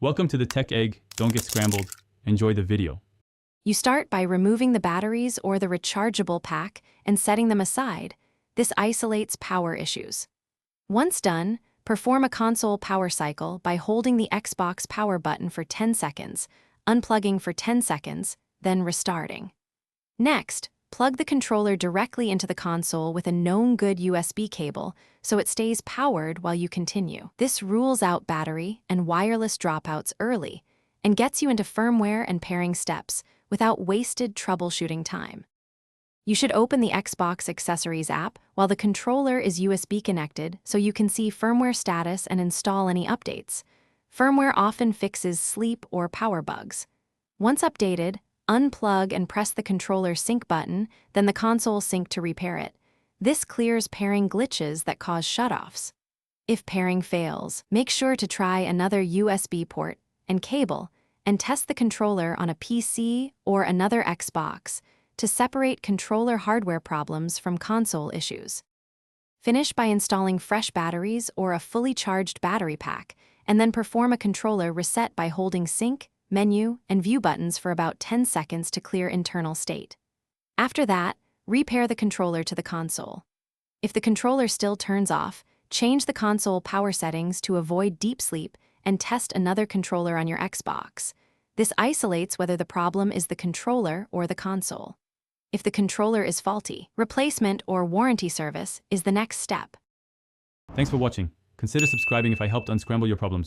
Welcome to the Tech Egg. Don't get scrambled. Enjoy the video. You start by removing the batteries or the rechargeable pack and setting them aside. This isolates power issues. Once done, perform a console power cycle by holding the Xbox power button for 10 seconds, unplugging for 10 seconds, then restarting. Next, plug the controller directly into the console with a known good USB cable so it stays powered while you continue. This rules out battery and wireless dropouts early and gets you into firmware and pairing steps without wasted troubleshooting time. You should open the Xbox Accessories app while the controller is USB connected so you can see firmware status and install any updates. Firmware often fixes sleep or power bugs. Once updated, unplug and press the controller sync button, then the console sync to repair it. This clears pairing glitches that cause shutoffs. If pairing fails, make sure to try another USB port and cable and test the controller on a PC or another Xbox to separate controller hardware problems from console issues. Finish by installing fresh batteries or a fully charged battery pack, and then perform a controller reset by holding sync, menu, and view buttons for about 10 seconds to clear internal state. After that, repair the controller to the console. If the controller still turns off, change the console power settings to avoid deep sleep and test another controller on your Xbox. This isolates whether the problem is the controller or the console. If the controller is faulty, replacement or warranty service is the next step. Thanks for watching. Consider subscribing if I helped unscramble your problems.